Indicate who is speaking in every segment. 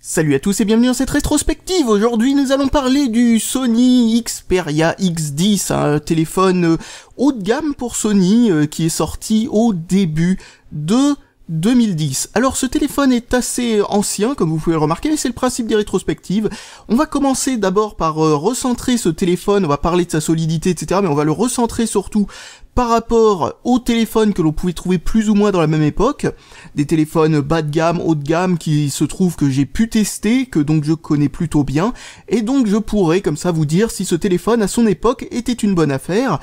Speaker 1: Salut à tous et bienvenue dans cette rétrospective. Aujourd'hui nous allons parler du Sony Xperia X10, un téléphone haut de gamme pour Sony qui est sorti au début de 2010. Alors ce téléphone est assez ancien comme vous pouvez le remarquer, mais c'est le principe des rétrospectives. On va commencer d'abord par recentrer ce téléphone, on va parler de sa solidité etc, mais on va le recentrer surtout par rapport aux téléphones que l'on pouvait trouver plus ou moins dans la même époque, des téléphones bas de gamme, haut de gamme, qui se trouve que j'ai pu tester, que donc je connais plutôt bien, et donc je pourrais comme ça vous dire si ce téléphone à son époque était une bonne affaire,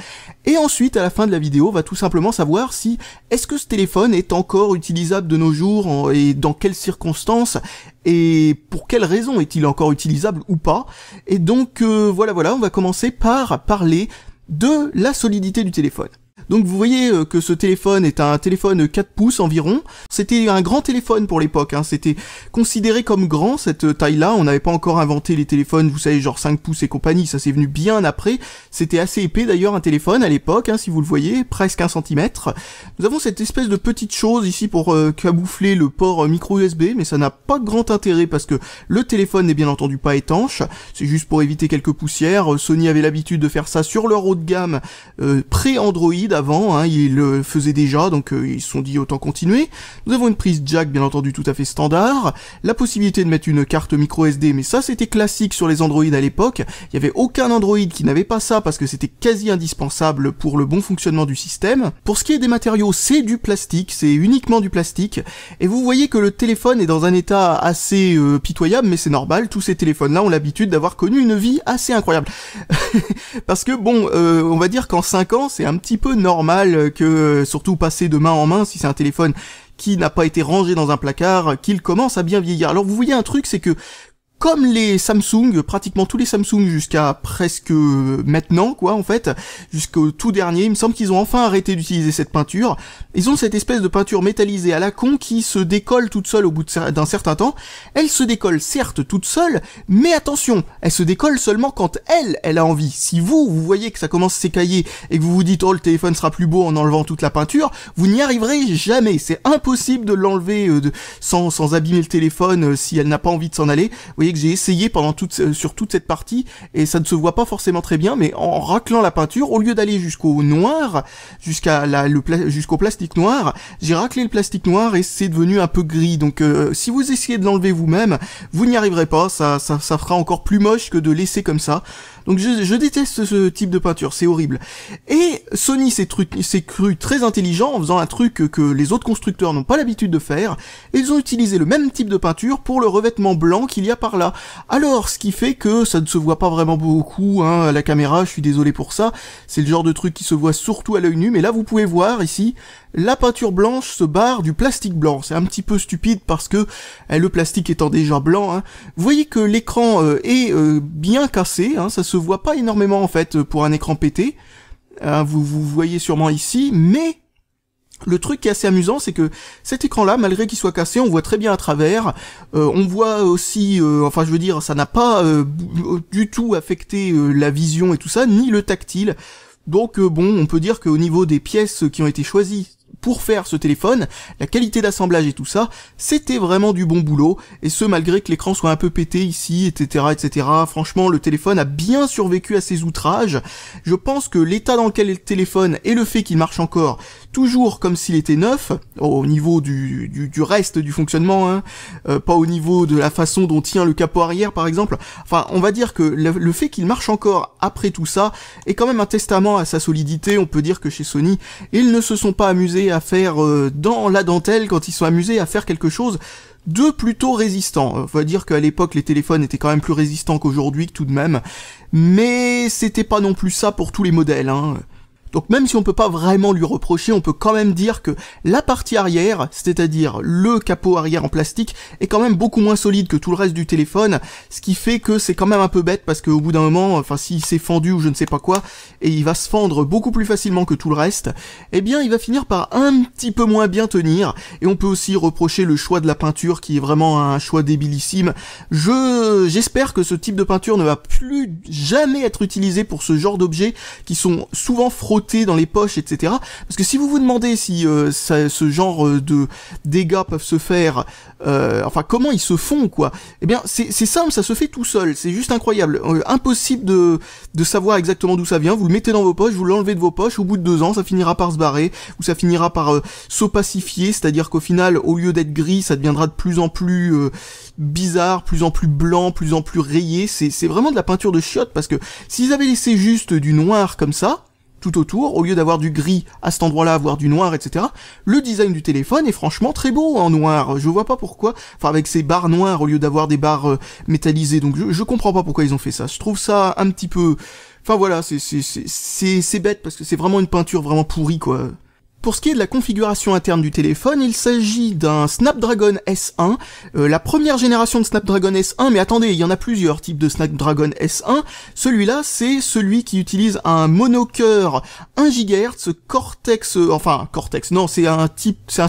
Speaker 1: et ensuite à la fin de la vidéo on va tout simplement savoir si est-ce que ce téléphone est encore utilisable de nos jours, et dans quelles circonstances, et pour quelles raisons est-il encore utilisable ou pas, et donc voilà, on va commencer par parler de la solidité du téléphone. Donc vous voyez que ce téléphone est un téléphone 4 pouces environ. C'était un grand téléphone pour l'époque, hein. C'était considéré comme grand cette taille-là. On n'avait pas encore inventé les téléphones, vous savez, genre 5 pouces et compagnie, ça c'est venu bien après. C'était assez épais d'ailleurs un téléphone à l'époque, hein, si vous le voyez, presque 1 centimètre. Nous avons cette espèce de petite chose ici pour camoufler le port micro USB, mais ça n'a pas grand intérêt parce que le téléphone n'est bien entendu pas étanche. C'est juste pour éviter quelques poussières. Sony avait l'habitude de faire ça sur leur haut de gamme pré-Android avant, hein, ils le faisaient déjà, donc ils se sont dit autant continuer. Nous avons une prise jack bien entendu tout à fait standard, la possibilité de mettre une carte micro SD, mais ça c'était classique sur les Android à l'époque, il n'y avait aucun Android qui n'avait pas ça parce que c'était quasi indispensable pour le bon fonctionnement du système. Pour ce qui est des matériaux, c'est du plastique, c'est uniquement du plastique, et vous voyez que le téléphone est dans un état assez pitoyable, mais c'est normal, tous ces téléphones-là ont l'habitude d'avoir connu une vie assez incroyable. Parce que bon, on va dire qu'en 5 ans, c'est un petit peu normal que, surtout passer de main en main, si c'est un téléphone qui n'a pas été rangé dans un placard, qu'il commence à bien vieillir. Alors vous voyez un truc, c'est que comme les Samsung, pratiquement tous les Samsung jusqu'à presque maintenant, quoi, en fait, jusqu'au tout dernier, il me semble qu'ils ont enfin arrêté d'utiliser cette peinture. Ils ont cette espèce de peinture métallisée à la con qui se décolle toute seule au bout d'un certain temps. Elle se décolle certes toute seule, mais attention, elle se décolle seulement quand elle a envie. Si vous voyez que ça commence à s'écailler et que vous vous dites « Oh, le téléphone sera plus beau en enlevant toute la peinture », vous n'y arriverez jamais. C'est impossible de l'enlever sans abîmer le téléphone si elle n'a pas envie de s'en aller. Vous voyez que j'ai essayé pendant sur toute cette partie et ça ne se voit pas forcément très bien, mais en raclant la peinture, au lieu d'aller jusqu'au noir, jusqu'au plastique noir, j'ai raclé le plastique noir et c'est devenu un peu gris. Donc si vous essayez de l'enlever vous-même, vous n'y arriverez pas, ça fera encore plus moche que de laisser comme ça. Donc je déteste ce type de peinture, c'est horrible. Et Sony s'est cru très intelligent en faisant un truc que les autres constructeurs n'ont pas l'habitude de faire, et ils ont utilisé le même type de peinture pour le revêtement blanc qu'il y a par là. Alors, ce qui fait que ça ne se voit pas vraiment beaucoup, hein, à la caméra, je suis désolé pour ça, c'est le genre de truc qui se voit surtout à l'œil nu, mais là vous pouvez voir ici, la peinture blanche se barre du plastique blanc. C'est un petit peu stupide parce que le plastique étant déjà blanc, hein, vous voyez que l'écran est bien cassé, hein, ça se voit pas énormément en fait pour un écran pété, vous voyez sûrement ici, mais le truc qui est assez amusant, c'est que cet écran-là, malgré qu'il soit cassé, on voit très bien à travers. On voit aussi, enfin je veux dire, ça n'a pas du tout affecté la vision et tout ça, ni le tactile. Donc bon, on peut dire qu'au niveau des pièces qui ont été choisies pour faire ce téléphone, la qualité d'assemblage et tout ça, c'était vraiment du bon boulot, et ce malgré que l'écran soit un peu pété ici, etc. Franchement, le téléphone a bien survécu à ses outrages. Je pense que l'état dans lequel est le téléphone et le fait qu'il marche encore toujours comme s'il était neuf, au niveau du reste du fonctionnement, hein, pas au niveau de la façon dont tient le capot arrière par exemple, enfin on va dire que le fait qu'il marche encore après tout ça est quand même un testament à sa solidité. On peut dire que chez Sony, ils ne se sont pas amusés à faire dans la dentelle quand ils sont amusés à faire quelque chose de plutôt résistant. On va dire qu'à l'époque les téléphones étaient quand même plus résistants qu'aujourd'hui tout de même, mais c'était pas non plus ça pour tous les modèles, hein. Donc même si on peut pas vraiment lui reprocher, on peut quand même dire que la partie arrière, c'est-à-dire le capot arrière en plastique, est quand même beaucoup moins solide que tout le reste du téléphone, ce qui fait que c'est quand même un peu bête parce qu'au bout d'un moment, enfin s'il s'est fendu ou je ne sais pas quoi, et il va se fendre beaucoup plus facilement que tout le reste, eh bien il va finir par un petit peu moins bien tenir, et on peut aussi reprocher le choix de la peinture qui est vraiment un choix débilissime. J'espère que ce type de peinture ne va plus jamais être utilisé pour ce genre d'objets qui sont souvent frauduleux côtés, dans les poches, etc. Parce que si vous vous demandez si ce genre de dégâts peuvent se faire, enfin comment ils se font quoi, eh bien c'est simple, ça se fait tout seul, c'est juste incroyable, impossible de savoir exactement d'où ça vient. Vous le mettez dans vos poches, vous l'enlevez de vos poches, au bout de 2 ans ça finira par se barrer, ou ça finira par s'opacifier, c'est-à-dire qu'au final au lieu d'être gris ça deviendra de plus en plus bizarre, plus en plus blanc, plus en plus rayé. C'est vraiment de la peinture de chiottes, parce que s'ils avaient laissé juste du noir comme ça tout autour, au lieu d'avoir du gris à cet endroit-là, avoir du noir, etc. Le design du téléphone est franchement très beau en noir. Je vois pas pourquoi, enfin avec ces barres noires au lieu d'avoir des barres métallisées. Donc je comprends pas pourquoi ils ont fait ça. Je trouve ça un petit peu, enfin voilà, c'est bête parce que c'est vraiment une peinture vraiment pourrie quoi. Pour ce qui est de la configuration interne du téléphone, il s'agit d'un Snapdragon S1, la première génération de Snapdragon S1, mais attendez, il y en a plusieurs types de Snapdragon S1. Celui-là, c'est celui qui utilise un monocœur 1 GHz Cortex, non, c'est un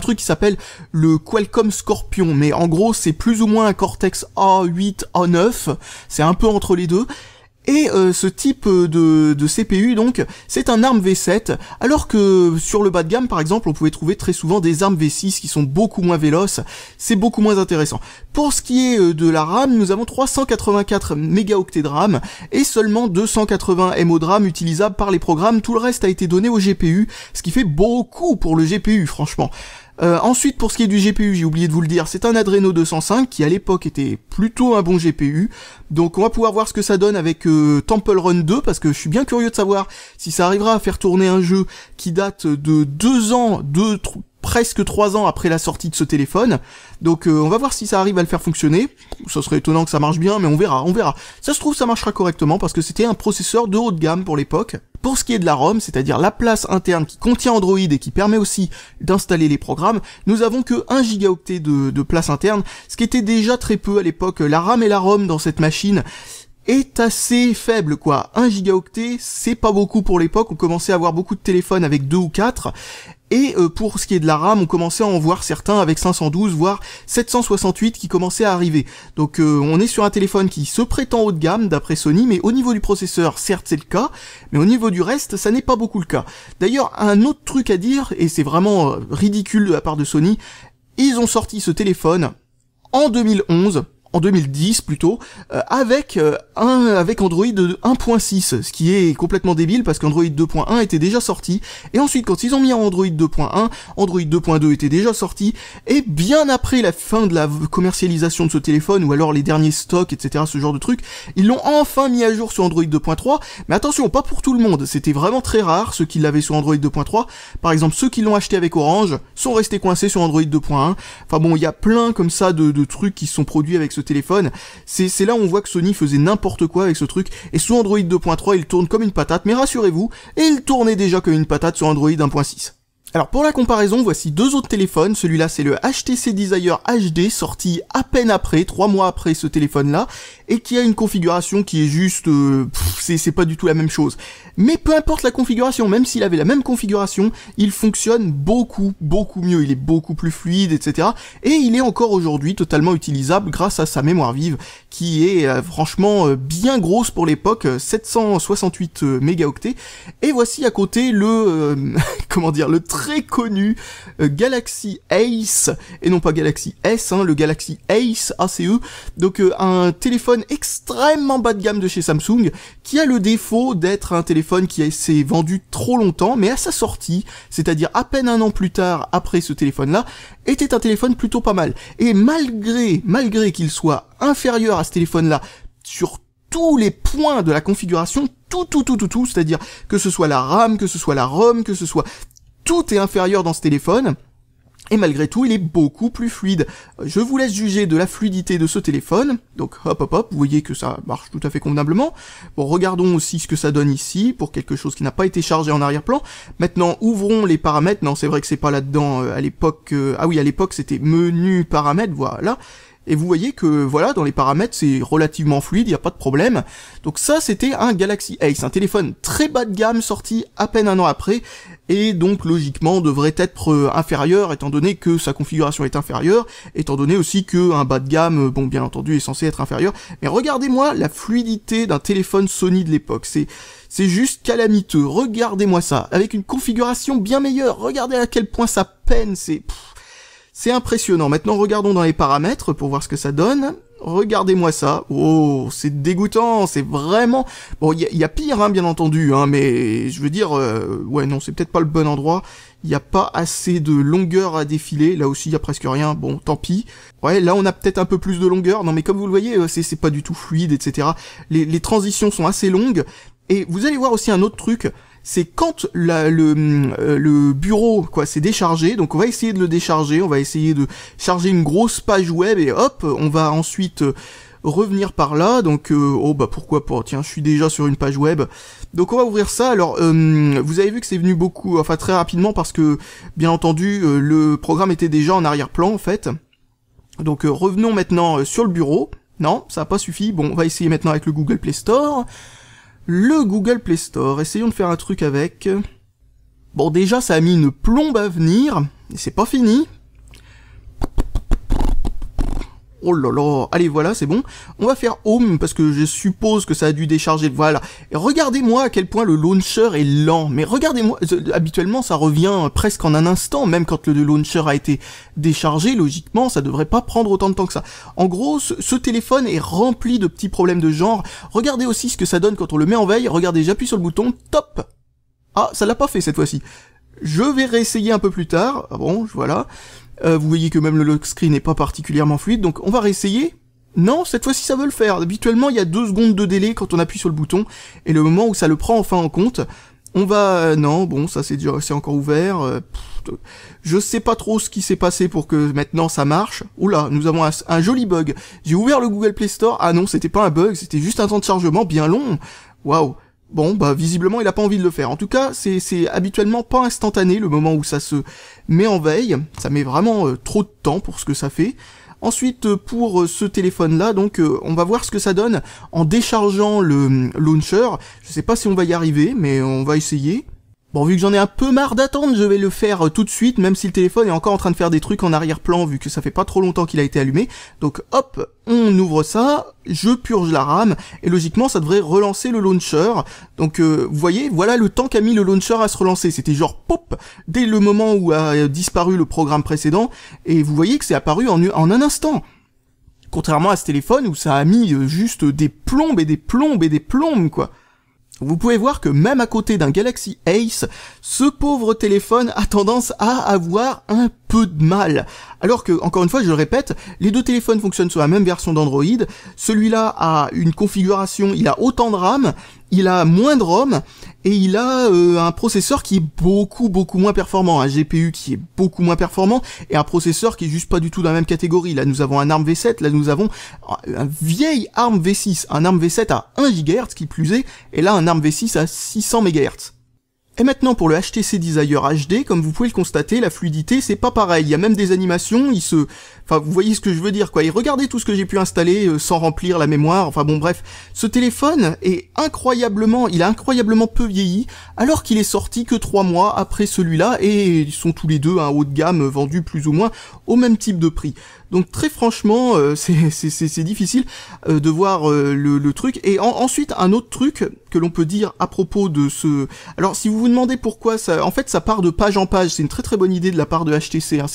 Speaker 1: truc qui s'appelle le Qualcomm Scorpion, mais en gros, c'est plus ou moins un Cortex A8, A9, c'est un peu entre les deux. Et ce type de CPU, donc, c'est un ARM V7, alors que sur le bas de gamme, par exemple, on pouvait trouver très souvent des ARM V6 qui sont beaucoup moins véloces, c'est beaucoup moins intéressant. Pour ce qui est de la RAM, nous avons 384 mégaoctets de RAM, et seulement 280 MO de RAM utilisables par les programmes, tout le reste a été donné au GPU, ce qui fait beaucoup pour le GPU, franchement. Ensuite, pour ce qui est du GPU, j'ai oublié de vous le dire, c'est un Adreno 205 qui à l'époque était plutôt un bon GPU. Donc on va pouvoir voir ce que ça donne avec Temple Run 2, parce que je suis bien curieux de savoir si ça arrivera à faire tourner un jeu qui date de 2 ans, presque 3 ans après la sortie de ce téléphone. Donc on va voir si ça arrive à le faire fonctionner. Ça serait étonnant que ça marche bien, mais on verra. Ça se trouve ça marchera correctement parce que c'était un processeur de haut de gamme pour l'époque. Pour ce qui est de la ROM, c'est-à-dire la place interne qui contient Android et qui permet aussi d'installer les programmes, nous avons que 1 gigaoctet de place interne, ce qui était déjà très peu à l'époque. La RAM et la ROM dans cette machine est assez faible quoi. 1 gigaoctet, c'est pas beaucoup pour l'époque, on commençait à avoir beaucoup de téléphones avec 2 ou 4. Et pour ce qui est de la RAM, on commençait à en voir certains avec 512, voire 768 qui commençaient à arriver. Donc on est sur un téléphone qui se prétend haut de gamme d'après Sony, mais au niveau du processeur, certes c'est le cas, mais au niveau du reste, ça n'est pas beaucoup le cas. D'ailleurs, un autre truc à dire, et c'est vraiment ridicule de la part de Sony, ils ont sorti ce téléphone en 2011, en 2010 plutôt, avec Android 1.6, ce qui est complètement débile parce qu'Android 2.1 était déjà sorti, et ensuite quand ils ont mis en Android 2.1, Android 2.2 était déjà sorti, et bien après la fin de la commercialisation de ce téléphone, ou alors les derniers stocks, etc., ce genre de trucs, ils l'ont enfin mis à jour sur Android 2.3, mais attention, pas pour tout le monde, c'était vraiment très rare ceux qui l'avaient sur Android 2.3, par exemple ceux qui l'ont acheté avec Orange sont restés coincés sur Android 2.1, enfin bon, il y a plein comme ça de trucs qui sont produits avec ce téléphone, c'est là où on voit que Sony faisait n'importe quoi avec ce truc, et sous Android 2.3 il tourne comme une patate, mais rassurez-vous, il tournait déjà comme une patate sur Android 1.6. Alors pour la comparaison, voici 2 autres téléphones. Celui-là c'est le HTC Desire HD, sorti à peine après, 3 mois après ce téléphone-là, et qui a une configuration qui est juste... c'est pas du tout la même chose. Mais peu importe la configuration, même s'il avait la même configuration, il fonctionne beaucoup mieux, il est beaucoup plus fluide, etc. Et il est encore aujourd'hui totalement utilisable grâce à sa mémoire vive, qui est franchement bien grosse pour l'époque, 768 mégaoctets. Et voici à côté le... le très connu Galaxy Ace, et non pas Galaxy S, le Galaxy Ace, ACE, donc un téléphone extrêmement bas de gamme de chez Samsung, qui a le défaut d'être un téléphone qui s'est vendu trop longtemps, mais à sa sortie, c'est-à-dire à peine 1 an plus tard après ce téléphone-là, était un téléphone plutôt pas mal. Et malgré qu'il soit inférieur à ce téléphone-là, sur tous les points de la configuration, tout, c'est-à-dire que ce soit la RAM, que ce soit la ROM, que ce soit... Tout est inférieur dans ce téléphone, et malgré tout, il est beaucoup plus fluide. Je vous laisse juger de la fluidité de ce téléphone, donc hop, vous voyez que ça marche tout à fait convenablement. Bon, regardons aussi ce que ça donne ici, pour quelque chose qui n'a pas été chargé en arrière-plan. Maintenant, ouvrons les paramètres, non, c'est vrai que c'est pas là-dedans, à l'époque, à l'époque c'était menu paramètres, voilà. et vous voyez que voilà, dans les paramètres c'est relativement fluide, il n'y a pas de problème. Donc ça c'était un Galaxy Ace, un téléphone très bas de gamme sorti à peine un an après, et donc logiquement devrait être inférieur étant donné que sa configuration est inférieure, étant donné aussi que un bas de gamme, bon bien entendu est censé être inférieur, mais regardez-moi la fluidité d'un téléphone Sony de l'époque, c'est juste calamiteux, regardez-moi ça, avec une configuration bien meilleure, regardez à quel point ça peine, c'est impressionnant. Maintenant, regardons dans les paramètres pour voir ce que ça donne. Regardez-moi ça. Oh, c'est dégoûtant, c'est vraiment... Bon, il y a pire, hein, bien entendu, hein, mais je veux dire... ouais, non, c'est peut-être pas le bon endroit. Il n'y a pas assez de longueur à défiler. Là aussi, il y a presque rien. Bon, tant pis. Ouais, là, on a peut-être un peu plus de longueur. Non, mais comme vous le voyez, c'est pas du tout fluide, etc. Les transitions sont assez longues. Et vous allez voir aussi un autre truc... c'est quand le bureau quoi s'est déchargé, donc on va essayer de le décharger, on va essayer de charger une grosse page web et hop, on va ensuite revenir par là, donc oh bah pourquoi pas, tiens je suis déjà sur une page web, donc on va ouvrir ça. Alors vous avez vu que c'est venu très rapidement parce que bien entendu le programme était déjà en arrière-plan en fait, donc revenons maintenant sur le bureau. Non, ça n'a pas suffi, bon on va essayer maintenant avec le Google Play Store. Le Google Play Store, essayons de faire un truc avec. Bon déjà ça a mis une plombe à venir, et c'est pas fini. Oh là là, allez voilà c'est bon. On va faire Home parce que je suppose que ça a dû décharger, voilà. Et regardez-moi à quel point le launcher est lent, mais regardez-moi, habituellement ça revient presque en un instant, même quand le launcher a été déchargé, logiquement ça devrait pas prendre autant de temps que ça. En gros, ce téléphone est rempli de petits problèmes de genre. Regardez aussi ce que ça donne quand on le met en veille, regardez j'appuie sur le bouton, top. Ah, ça l'a pas fait cette fois-ci. Je vais réessayer un peu plus tard, ah bon, voilà. Vous voyez que même le lock screen n'est pas particulièrement fluide, donc on va réessayer. Non, cette fois-ci ça veut le faire. Habituellement, il y a 2 secondes de délai quand on appuie sur le bouton, et le moment où ça le prend enfin en compte, on va... non, bon, ça c'est encore ouvert. Je sais pas trop ce qui s'est passé pour que maintenant ça marche. Oula, nous avons un joli bug. J'ai ouvert le Google Play Store, ah non, c'était pas un bug, c'était juste un temps de chargement bien long. Waouh. Bon, bah visiblement il a pas envie de le faire. En tout cas, c'est habituellement pas instantané le moment où ça se met en veille. Ça met vraiment trop de temps pour ce que ça fait. Ensuite, pour ce téléphone-là, donc on va voir ce que ça donne en déchargeant le launcher. Je sais pas si on va y arriver, mais on va essayer. Bon, vu que j'en ai un peu marre d'attendre, je vais le faire tout de suite, même si le téléphone est encore en train de faire des trucs en arrière-plan, vu que ça fait pas trop longtemps qu'il a été allumé. Donc hop, on ouvre ça, je purge la RAM, et logiquement ça devrait relancer le launcher. Donc vous voyez, voilà le temps qu'a mis le launcher à se relancer. C'était genre pop, dès le moment où a disparu le programme précédent, et vous voyez que c'est apparu en un instant. Contrairement à ce téléphone où ça a mis juste des plombes et des plombes et des plombes, quoi. Vous pouvez voir que même à côté d'un Galaxy Ace, ce pauvre téléphone a tendance à avoir un peu de mal. Alors que, encore une fois, je le répète, les deux téléphones fonctionnent sur la même version d'Android. Celui-là a une configuration, il a autant de RAM, il a moins de ROM, et il a un processeur qui est beaucoup moins performant, un GPU qui est beaucoup moins performant, et un processeur qui est juste pas du tout dans la même catégorie. Là nous avons un ARM V7, là nous avons un vieil ARM V6, un ARM V7 à 1 GHz qui plus est, et là un ARM V6 à 600 MHz. Et maintenant pour le HTC Desire HD, comme vous pouvez le constater, la fluidité c'est pas pareil, il y a même des animations, enfin vous voyez ce que je veux dire quoi, et regardez tout ce que j'ai pu installer sans remplir la mémoire, enfin bon bref, ce téléphone est il a incroyablement peu vieilli, alors qu'il est sorti que 3 mois après celui-là, et ils sont tous les deux un haut de gamme vendus plus ou moins au même type de prix. Donc très franchement, c'est difficile de voir le truc. Et ensuite, un autre truc que l'on peut dire à propos de ce... Alors si vous vous demandez pourquoi ça... En fait, ça part de page en page. C'est une très bonne idée de la part de HTC. Hein.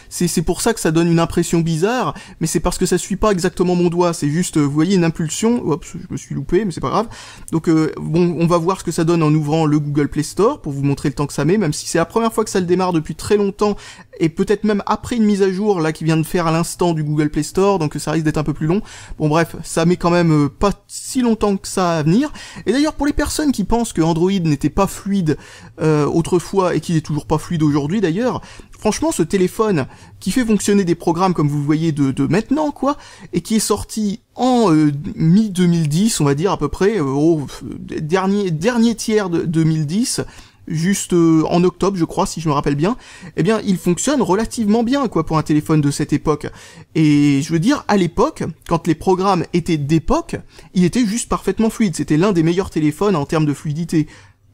Speaker 1: C'est pour ça que ça donne une impression bizarre, mais c'est parce que ça suit pas exactement mon doigt. C'est juste, vous voyez, une impulsion. Oups, je me suis loupé, mais c'est pas grave. Donc bon, on va voir ce que ça donne en ouvrant le Google Play Store pour vous montrer le temps que ça met, même si c'est la première fois que ça le démarre depuis très longtemps, et peut-être même après une mise à jour là qui vient de faire à l'instant du Google Play Store, donc ça risque d'être un peu plus long. Bon bref, ça met quand même pas si longtemps que ça à venir. Et d'ailleurs pour les personnes qui pensent que Android n'était pas fluide autrefois et qu'il est toujours pas fluide aujourd'hui d'ailleurs, franchement ce téléphone qui fait fonctionner des programmes comme vous le voyez de maintenant quoi, et qui est sorti en mi-2010 on va dire à peu près, au dernier tiers de 2010, juste en octobre, je crois, si je me rappelle bien, eh bien, il fonctionne relativement bien, quoi, pour un téléphone de cette époque. Et je veux dire, à l'époque, quand les programmes étaient d'époque, il était juste parfaitement fluide. C'était l'un des meilleurs téléphones en termes de fluidité.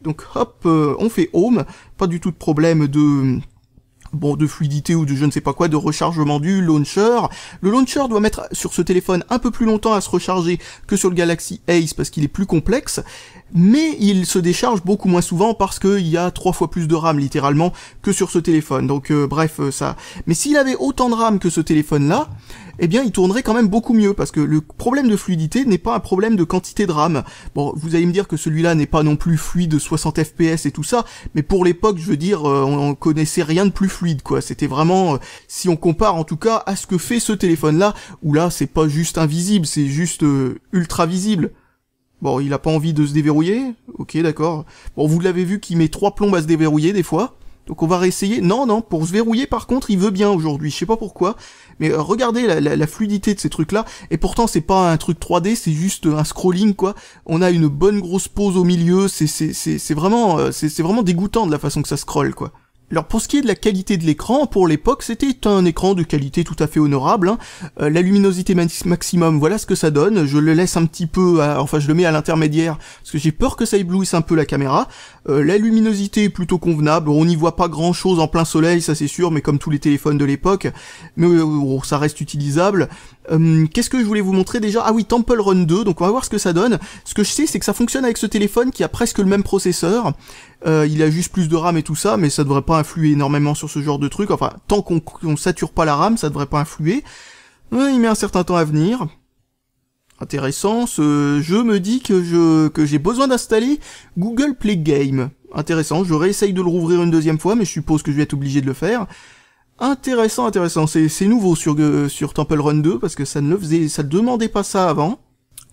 Speaker 1: Donc, hop, on fait home, pas du tout de problème de fluidité ou de je ne sais pas quoi, de rechargement du launcher. Le launcher doit mettre sur ce téléphone un peu plus longtemps à se recharger que sur le Galaxy Ace parce qu'il est plus complexe, mais il se décharge beaucoup moins souvent parce qu'il y a 3 fois plus de RAM littéralement que sur ce téléphone. Donc bref, ça. Mais s'il avait autant de RAM que ce téléphone-là, eh bien il tournerait quand même beaucoup mieux, parce que le problème de fluidité n'est pas un problème de quantité de RAM. Bon, vous allez me dire que celui-là n'est pas non plus fluide de 60 FPS et tout ça, mais pour l'époque, je veux dire, on connaissait rien de plus fluide, quoi. C'était vraiment, si on compare en tout cas à ce que fait ce téléphone-là, où là, c'est pas juste invisible, c'est juste ultra visible. Bon, il a pas envie de se déverrouiller. Ok, d'accord. Bon, vous l'avez vu qu'il met 3 plombes à se déverrouiller des fois. Donc on va réessayer. Non, pour se verrouiller par contre, il veut bien aujourd'hui. Je sais pas pourquoi. Mais regardez la fluidité de ces trucs-là. Et pourtant, c'est pas un truc 3D, c'est juste un scrolling, quoi. On a une bonne grosse pause au milieu. C'est vraiment dégoûtant de la façon que ça scrolle, quoi. Alors pour ce qui est de la qualité de l'écran, pour l'époque, c'était un écran de qualité tout à fait honorable, hein. La luminosité maximum, voilà ce que ça donne. Je le laisse un petit peu, je le mets à l'intermédiaire, parce que j'ai peur que ça éblouisse un peu la caméra. La luminosité est plutôt convenable, on n'y voit pas grand chose en plein soleil, ça c'est sûr, mais comme tous les téléphones de l'époque, mais ça reste utilisable. Qu'est-ce que je voulais vous montrer déjà? Ah oui, Temple Run 2, donc on va voir ce que ça donne. Ce que je sais, c'est que ça fonctionne avec ce téléphone qui a presque le même processeur. Il a juste plus de RAM et tout ça, mais ça devrait pas influer énormément sur ce genre de truc. Enfin, tant qu'on sature pas la RAM, ça devrait pas influer. Il met un certain temps à venir. Intéressant, ce jeu me dit que j'ai besoin d'installer Google Play Game. Intéressant, je réessaye de le rouvrir une deuxième fois, mais je suppose que je vais être obligé de le faire. Intéressant, c'est nouveau sur Temple Run 2, parce que ça demandait pas ça avant.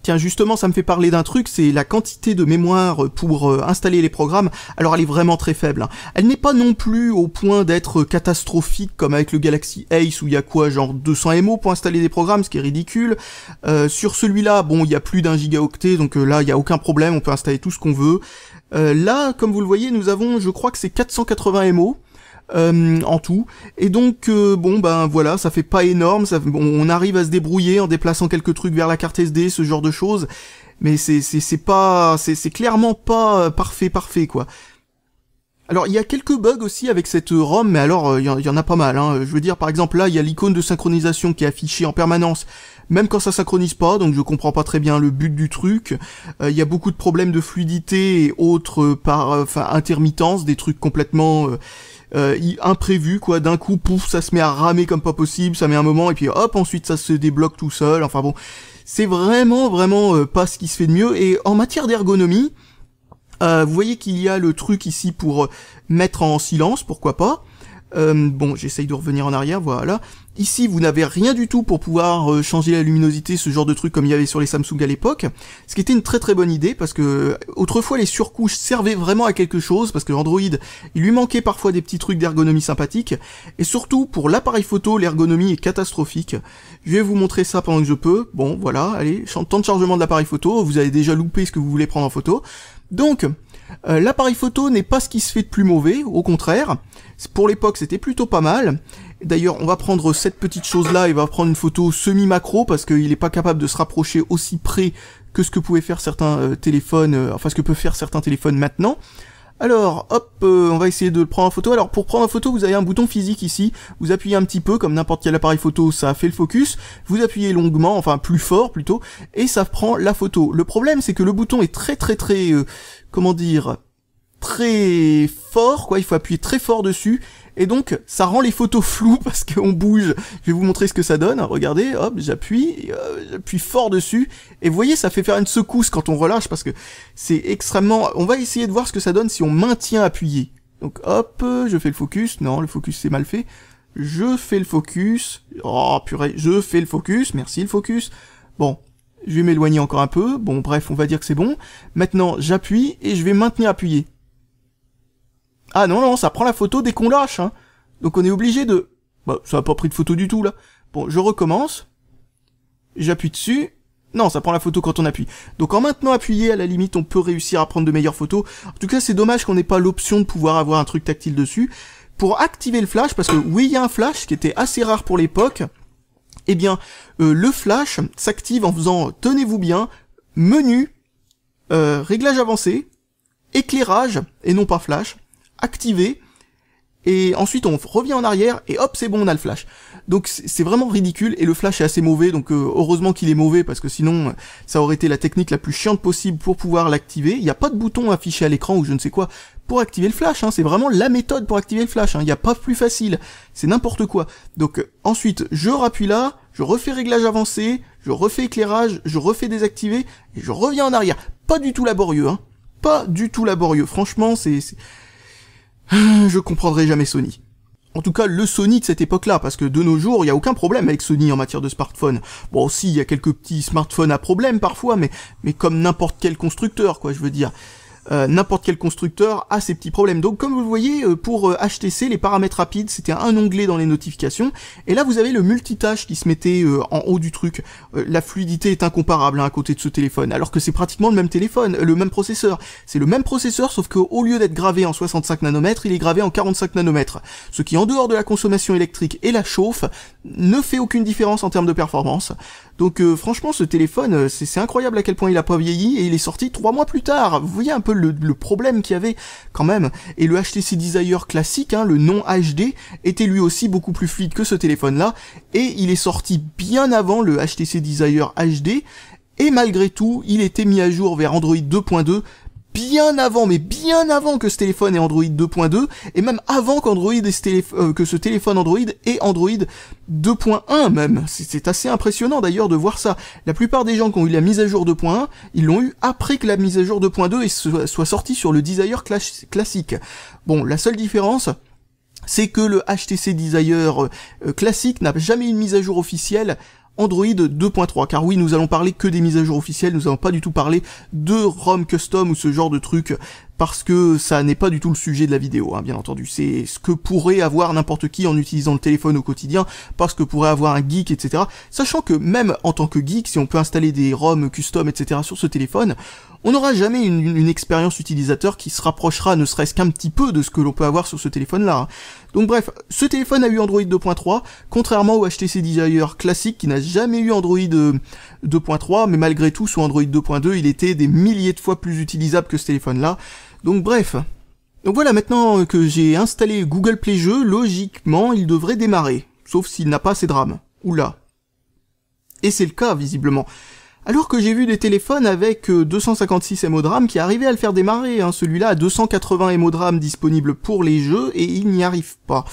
Speaker 1: Tiens, justement, ça me fait parler d'un truc, c'est la quantité de mémoire pour installer les programmes. Alors, elle est vraiment très faible, hein. Elle n'est pas non plus au point d'être catastrophique comme avec le Galaxy Ace où il y a quoi, genre 200 MO pour installer des programmes, ce qui est ridicule. Sur celui-là, bon, il y a plus d'1 gigaoctet, donc là, il y a aucun problème, on peut installer tout ce qu'on veut. Là, comme vous le voyez, nous avons, je crois que c'est 480 MO. En tout, et donc voilà, ça fait pas énorme, on arrive à se débrouiller en déplaçant quelques trucs vers la carte SD, ce genre de choses, mais c'est clairement pas parfait quoi. Alors il y a quelques bugs aussi avec cette ROM, mais alors il y en a pas mal, hein. Je veux dire, par exemple là il y a l'icône de synchronisation qui est affichée en permanence, même quand ça synchronise pas, donc je comprends pas très bien le but du truc. Il y a beaucoup de problèmes de fluidité et autres intermittence, des trucs complètement imprévu, quoi. D'un coup, pouf, ça se met à ramer comme pas possible, ça met un moment, et puis hop, ensuite ça se débloque tout seul. Enfin bon, c'est vraiment pas ce qui se fait de mieux. Et en matière d'ergonomie, vous voyez qu'il y a le truc ici pour mettre en silence, pourquoi pas. Bon, j'essaye de revenir en arrière, voilà. Ici, vous n'avez rien du tout pour pouvoir changer la luminosité, ce genre de truc comme il y avait sur les Samsung à l'époque. Ce qui était une très bonne idée, parce que autrefois les surcouches servaient vraiment à quelque chose, parce que Android, il lui manquait parfois des petits trucs d'ergonomie sympathiques, et surtout pour l'appareil photo, l'ergonomie est catastrophique. Je vais vous montrer ça pendant que je peux. Bon, voilà, allez, temps de chargement de l'appareil photo, vous avez déjà loupé ce que vous voulez prendre en photo. Donc, l'appareil photo n'est pas ce qui se fait de plus mauvais, au contraire. Pour l'époque, c'était plutôt pas mal. D'ailleurs, on va prendre cette petite chose-là et on va prendre une photo semi-macro parce qu'il est pas capable de se rapprocher aussi près que ce que pouvaient faire certains téléphones, ce que peuvent faire certains téléphones maintenant. Alors, hop, on va essayer de le prendre en photo. Alors, pour prendre en photo, vous avez un bouton physique ici. Vous appuyez un petit peu, comme n'importe quel appareil photo, ça fait le focus. Vous appuyez longuement, enfin plus fort plutôt, et ça prend la photo. Le problème, c'est que le bouton est très très fort, quoi. Il faut appuyer très fort dessus. Et donc, ça rend les photos floues parce qu'on bouge. Je vais vous montrer ce que ça donne. Regardez, hop, j'appuie fort dessus. Et vous voyez, ça fait faire une secousse quand on relâche parce que c'est extrêmement... On va essayer de voir ce que ça donne si on maintient appuyé. Donc, hop, je fais le focus. Non, le focus, c'est mal fait. Je fais le focus. Oh, purée, je fais le focus. Merci, le focus. Bon, je vais m'éloigner encore un peu. Bon, bref, on va dire que c'est bon. Maintenant, j'appuie et je vais maintenir appuyé. Ah non, ça prend la photo dès qu'on lâche, hein. Donc on est obligé de... Bah, ça a pas pris de photo du tout, là. Bon, je recommence. J'appuie dessus. Non, ça prend la photo quand on appuie. Donc en maintenant appuyé, à la limite, on peut réussir à prendre de meilleures photos. En tout cas, c'est dommage qu'on n'ait pas l'option de pouvoir avoir un truc tactile dessus. Pour activer le flash, parce que oui, il y a un flash qui était assez rare pour l'époque, eh bien, le flash s'active en faisant, tenez-vous bien, menu, réglage avancé, éclairage, et non pas flash, activé, et ensuite on revient en arrière, et hop, c'est bon, on a le flash. Donc c'est vraiment ridicule, et le flash est assez mauvais, donc heureusement qu'il est mauvais, parce que sinon ça aurait été la technique la plus chiante possible pour pouvoir l'activer. Il n'y a pas de bouton affiché à l'écran ou je ne sais quoi pour activer le flash, hein. C'est vraiment la méthode pour activer le flash, hein. Il n'y a pas plus facile, c'est n'importe quoi. Donc ensuite, je rappuie là, je refais réglage avancé, je refais éclairage, je refais désactiver, et je reviens en arrière. Pas du tout laborieux, hein. Pas du tout laborieux, franchement, je comprendrai jamais Sony. En tout cas, le Sony de cette époque-là, parce que de nos jours, il n'y a aucun problème avec Sony en matière de smartphone. Bon, aussi, il y a quelques petits smartphones à problème parfois, mais comme n'importe quel constructeur, quoi, je veux dire. N'importe quel constructeur a ses petits problèmes. Donc comme vous le voyez, pour HTC, les paramètres rapides, c'était un onglet dans les notifications, et là vous avez le multitâche qui se mettait en haut du truc. La fluidité est incomparable, hein, à côté de ce téléphone, alors que c'est pratiquement le même téléphone, le même processeur. C'est le même processeur, sauf qu'au lieu d'être gravé en 65 nanomètres, il est gravé en 45 nanomètres. Ce qui, en dehors de la consommation électrique et la chauffe, ne fait aucune différence en termes de performance. Donc franchement, ce téléphone, c'est incroyable à quel point il a pas vieilli, et il est sorti 3 mois plus tard. Vous voyez un peu le problème qu'il y avait quand même. Et le HTC Desire classique, hein, le non HD, était lui aussi beaucoup plus fluide que ce téléphone-là, et il est sorti bien avant le HTC Desire HD, et malgré tout, il était mis à jour vers Android 2.2, bien avant, mais bien avant que ce téléphone ait Android 2.2, et même avant qu'Android que ce téléphone Android ait Android 2.1 même. C'est assez impressionnant d'ailleurs de voir ça. La plupart des gens qui ont eu la mise à jour 2.1, ils l'ont eu après que la mise à jour 2.2 soit sortie sur le Desire classique. Bon, la seule différence, c'est que le HTC Desire classique n'a jamais eu une mise à jour officielle Android 2.3, car oui, nous allons parler que des mises à jour officielles, nous allons pas du tout parler de ROM custom ou ce genre de truc, parce que ça n'est pas du tout le sujet de la vidéo, hein, bien entendu. C'est ce que pourrait avoir n'importe qui en utilisant le téléphone au quotidien, parce que pourrait avoir un geek, etc. Sachant que même en tant que geek, si on peut installer des ROM custom, etc. sur ce téléphone, on n'aura jamais une expérience utilisateur qui se rapprochera ne serait-ce qu'un petit peu de ce que l'on peut avoir sur ce téléphone-là, hein. Donc bref, ce téléphone a eu Android 2.3, contrairement au HTC Desire classique qui n'a jamais eu Android 2.3, mais malgré tout, sous Android 2.2, il était des milliers de fois plus utilisable que ce téléphone-là. Donc bref. Donc voilà, maintenant que j'ai installé Google Play Jeux, logiquement, il devrait démarrer. Sauf s'il n'a pas assez de RAM. Oula. Et c'est le cas, visiblement. Alors que j'ai vu des téléphones avec 256 MO de RAM qui arrivaient à le faire démarrer, hein. Celui-là a 280 MO de RAM disponibles pour les jeux et il n'y arrive pas.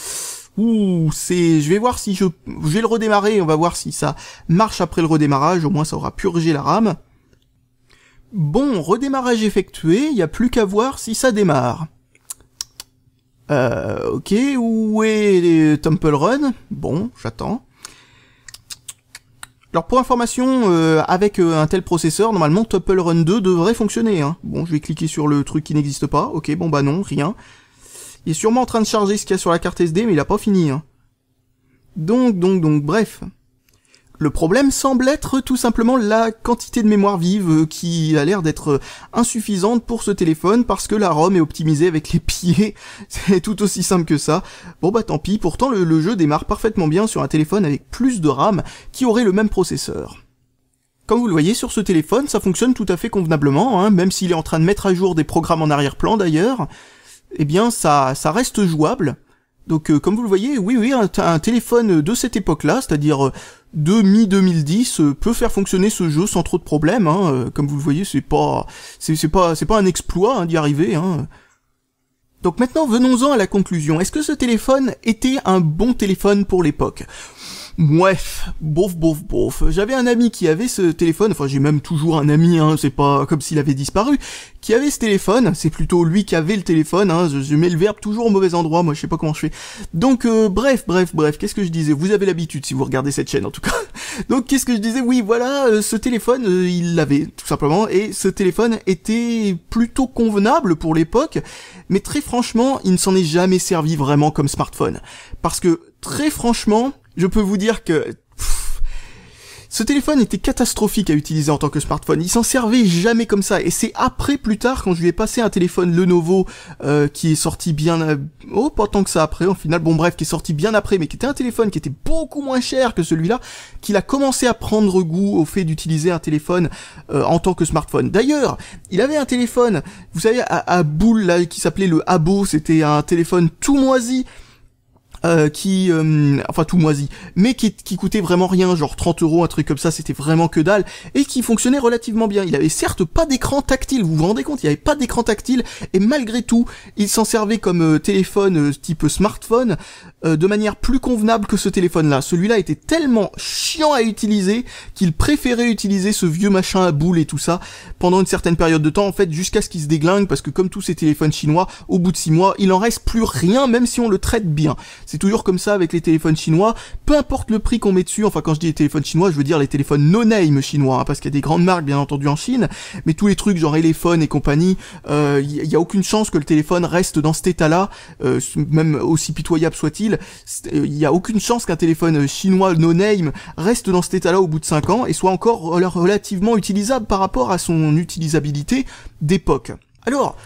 Speaker 1: Ouh, je vais voir si je vais le redémarrer, on va voir si ça marche après le redémarrage, au moins ça aura purgé la RAM. Bon, redémarrage effectué, il n'y a plus qu'à voir si ça démarre. Ok, où est Temple Run? Bon, j'attends. Alors pour information, avec un tel processeur, normalement Temple Run 2 devrait fonctionner, hein. Bon, je vais cliquer sur le truc qui n'existe pas, ok, bon bah non, rien. Il est sûrement en train de charger ce qu'il y a sur la carte SD, mais il a pas fini, hein. Donc, bref. Le problème semble être tout simplement la quantité de mémoire vive qui a l'air d'être insuffisante pour ce téléphone parce que la ROM est optimisée avec les pieds. C'est tout aussi simple que ça. Bon bah tant pis, pourtant le jeu démarre parfaitement bien sur un téléphone avec plus de RAM qui aurait le même processeur. Comme vous le voyez sur ce téléphone, ça fonctionne tout à fait convenablement, hein, même s'il est en train de mettre à jour des programmes en arrière-plan d'ailleurs, eh bien ça reste jouable. Donc comme vous le voyez, oui, un téléphone de cette époque-là, c'est-à-dire de mi-2010, peut faire fonctionner ce jeu sans trop de problèmes, hein. Comme vous le voyez, c'est pas un exploit, hein, d'y arriver, hein. Donc maintenant, venons-en à la conclusion. Est-ce que ce téléphone était un bon téléphone pour l'époque ? Bref, bof. J'avais un ami qui avait ce téléphone, enfin j'ai même toujours un ami, hein, c'est pas comme s'il avait disparu, qui avait ce téléphone, c'est plutôt lui qui avait le téléphone, hein, je mets le verbe toujours au mauvais endroit, moi je sais pas comment je fais. Donc bref, qu'est-ce que je disais ? Vous avez l'habitude si vous regardez cette chaîne en tout cas. Donc qu'est-ce que je disais ? Oui voilà, ce téléphone, il l'avait tout simplement, et ce téléphone était plutôt convenable pour l'époque, mais très franchement, il ne s'en est jamais servi vraiment comme smartphone. Parce que très franchement, je peux vous dire que Ce téléphone était catastrophique à utiliser en tant que smartphone, il s'en servait jamais comme ça, et c'est après, plus tard, quand je lui ai passé un téléphone Lenovo, qui est sorti bien... pas tant que ça après, au final, bon bref, qui est sorti bien après, mais qui était un téléphone qui était beaucoup moins cher que celui-là, qu'il a commencé à prendre goût au fait d'utiliser un téléphone en tant que smartphone. D'ailleurs, il avait un téléphone, vous savez, à boule, là, qui s'appelait le Abo, c'était un téléphone tout moisi, enfin tout moisi, mais qui coûtait vraiment rien, genre 30 €, un truc comme ça, c'était vraiment que dalle, et qui fonctionnait relativement bien. Il avait certes pas d'écran tactile, vous vous rendez compte, il avait pas d'écran tactile, et malgré tout, il s'en servait comme téléphone type smartphone, de manière plus convenable que ce téléphone-là. Celui-là était tellement chiant à utiliser, qu'il préférait utiliser ce vieux machin à boule et tout ça, pendant une certaine période de temps, en fait, jusqu'à ce qu'il se déglingue, parce que comme tous ces téléphones chinois, au bout de 6 mois, il en reste plus rien, même si on le traite bien. C'est toujours comme ça avec les téléphones chinois, peu importe le prix qu'on met dessus, enfin quand je dis les téléphones chinois, je veux dire les téléphones no-name chinois, hein, parce qu'il y a des grandes marques bien entendu en Chine, mais tous les trucs genre Elephone et compagnie, y a aucune chance que le téléphone reste dans cet état-là, même aussi pitoyable soit-il, il y a aucune chance qu'un téléphone chinois no-name reste dans cet état-là au bout de 5 ans et soit encore relativement utilisable par rapport à son utilisabilité d'époque. Alors,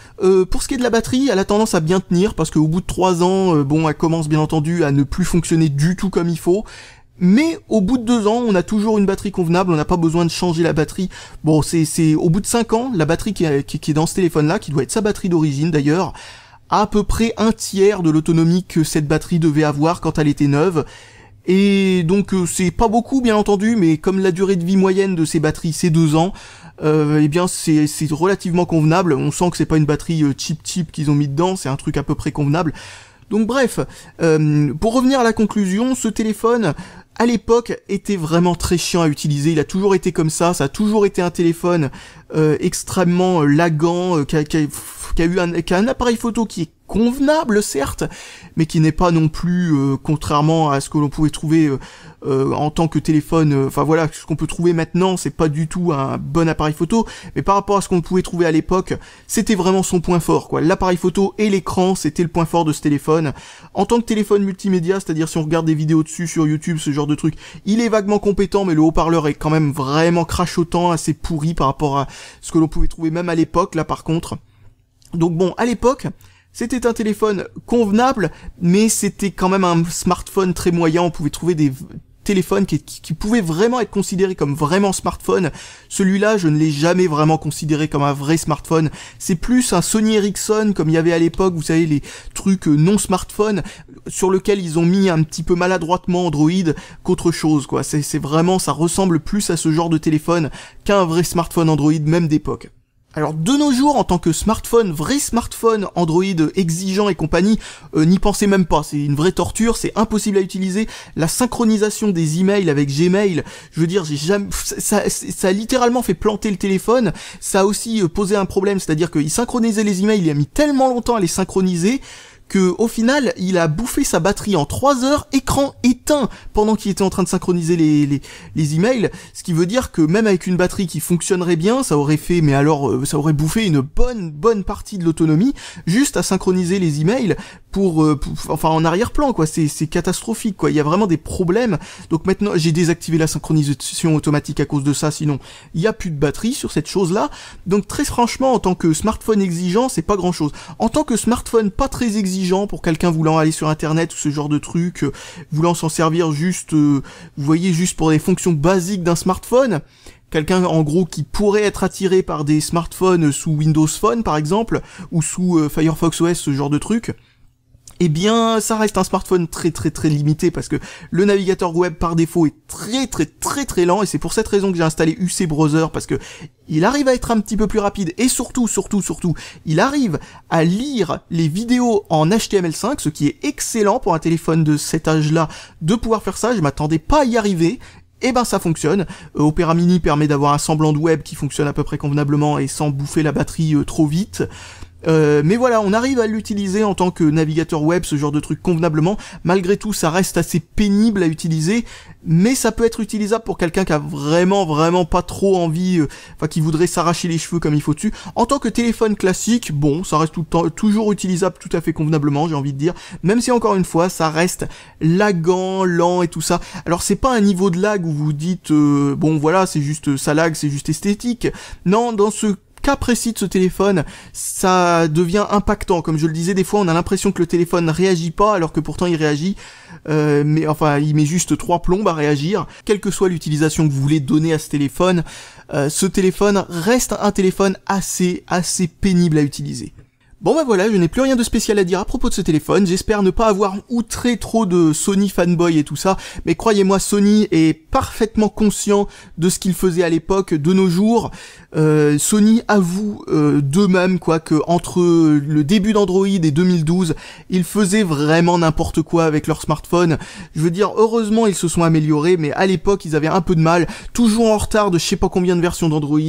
Speaker 1: pour ce qui est de la batterie, elle a tendance à bien tenir, parce qu'au bout de 3 ans, bon, elle commence bien entendu à ne plus fonctionner du tout comme il faut, mais au bout de 2 ans, on a toujours une batterie convenable, on n'a pas besoin de changer la batterie. Bon, c'est au bout de 5 ans, la batterie qui est dans ce téléphone-là, qui doit être sa batterie d'origine d'ailleurs, a à peu près un tiers de l'autonomie que cette batterie devait avoir quand elle était neuve. Et donc c'est pas beaucoup bien entendu, mais comme la durée de vie moyenne de ces batteries c'est 2 ans, eh bien c'est relativement convenable. On sent que c'est pas une batterie cheap qu'ils ont mis dedans, c'est un truc à peu près convenable. Donc bref, pour revenir à la conclusion, ce téléphone à l'époque était vraiment très chiant à utiliser, il a toujours été comme ça a toujours été un téléphone extrêmement lagant, qui a un appareil photo qui est convenable certes, mais qui n'est pas non plus, contrairement à ce que l'on pouvait trouver en tant que téléphone, enfin voilà, ce qu'on peut trouver maintenant, c'est pas du tout un bon appareil photo, mais par rapport à ce qu'on pouvait trouver à l'époque, c'était vraiment son point fort, quoi. L'appareil photo et l'écran, c'était le point fort de ce téléphone. En tant que téléphone multimédia, c'est-à-dire si on regarde des vidéos dessus sur YouTube, ce genre de truc, il est vaguement compétent, mais le haut-parleur est quand même vraiment crachotant, assez pourri par rapport à ce que l'on pouvait trouver même à l'époque, là par contre. Donc bon, à l'époque, c'était un téléphone convenable, mais c'était quand même un smartphone très moyen, on pouvait trouver des téléphones qui pouvaient vraiment être considérés comme vraiment smartphone. Celui-là, je ne l'ai jamais vraiment considéré comme un vrai smartphone. C'est plus un Sony Ericsson, comme il y avait à l'époque, vous savez, les trucs non smartphone, sur lequel ils ont mis un petit peu maladroitement Android, qu'autre chose, quoi. C'est vraiment, ça ressemble plus à ce genre de téléphone qu'à un vrai smartphone Android, même d'époque. Alors de nos jours, en tant que smartphone, vrai smartphone Android exigeant et compagnie, n'y pensez même pas, c'est une vraie torture, c'est impossible à utiliser. La synchronisation des emails avec Gmail, je veux dire, ça a littéralement fait planter le téléphone. Ça a aussi posé un problème, c'est-à-dire qu'il synchronisait les emails, il a mis tellement longtemps à les synchroniser que au final, il a bouffé sa batterie en 3 heures, écran éteint, pendant qu'il était en train de synchroniser les emails, ce qui veut dire que même avec une batterie qui fonctionnerait bien, ça aurait fait, mais alors, ça aurait bouffé une bonne partie de l'autonomie, juste à synchroniser les emails enfin en arrière-plan, quoi. C'est catastrophique, quoi. Il y a vraiment des problèmes. Donc maintenant, j'ai désactivé la synchronisation automatique à cause de ça, sinon il y a plus de batterie sur cette chose-là. Donc très franchement, en tant que smartphone exigeant, c'est pas grand-chose. En tant que smartphone pas très exigeant pour quelqu'un voulant aller sur internet ou ce genre de truc, voulant s'en servir juste, vous voyez, juste pour des fonctions basiques d'un smartphone, quelqu'un en gros qui pourrait être attiré par des smartphones sous Windows Phone par exemple, ou sous Firefox OS, ce genre de truc, eh bien, ça reste un smartphone très limité, parce que le navigateur web par défaut est très lent, et c'est pour cette raison que j'ai installé UC Browser, parce que il arrive à être un petit peu plus rapide, et surtout, il arrive à lire les vidéos en HTML5, ce qui est excellent pour un téléphone de cet âge-là, de pouvoir faire ça. Je m'attendais pas à y arriver. Et ben ça fonctionne. Opera Mini permet d'avoir un semblant de web qui fonctionne à peu près convenablement et sans bouffer la batterie trop vite. Mais voilà, on arrive à l'utiliser en tant que navigateur web, ce genre de truc convenablement. Malgré tout, ça reste assez pénible à utiliser, mais ça peut être utilisable pour quelqu'un qui a vraiment pas trop envie, qui voudrait s'arracher les cheveux comme il faut dessus. En tant que téléphone classique, bon, ça reste tout le temps, toujours utilisable tout à fait convenablement, j'ai envie de dire. Même si encore une fois, ça reste lagant, lent et tout ça. Alors c'est pas un niveau de lag où vous dites, bon voilà, c'est juste ça lag, c'est juste esthétique. Non, dans ce cas précis de ce téléphone, ça devient impactant. Comme je le disais, des fois on a l'impression que le téléphone ne réagit pas alors que pourtant il réagit, mais enfin il met juste 3 plombes à réagir. Quelle que soit l'utilisation que vous voulez donner à ce téléphone reste un téléphone assez pénible à utiliser. Bon bah voilà, je n'ai plus rien de spécial à dire à propos de ce téléphone, j'espère ne pas avoir outré trop de Sony fanboy et tout ça, mais croyez-moi, Sony est parfaitement conscient de ce qu'il faisait à l'époque. De nos jours, Sony avoue d'eux-mêmes que entre le début d'Android et 2012, ils faisaient vraiment n'importe quoi avec leur smartphone. Je veux dire, heureusement ils se sont améliorés, mais à l'époque ils avaient un peu de mal, toujours en retard de je sais pas combien de versions d'Android,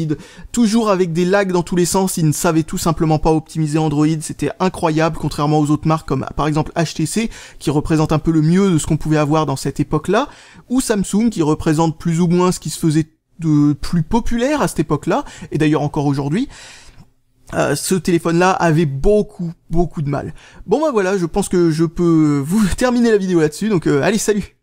Speaker 1: toujours avec des lags dans tous les sens, ils ne savaient tout simplement pas optimiser Android. C'était incroyable, contrairement aux autres marques comme par exemple HTC, qui représente un peu le mieux de ce qu'on pouvait avoir dans cette époque-là, ou Samsung, qui représente plus ou moins ce qui se faisait de plus populaire à cette époque-là, et d'ailleurs encore aujourd'hui. Ce téléphone-là avait beaucoup de mal. Bon bah voilà, je pense que je peux vous terminer la vidéo là-dessus, donc allez, salut!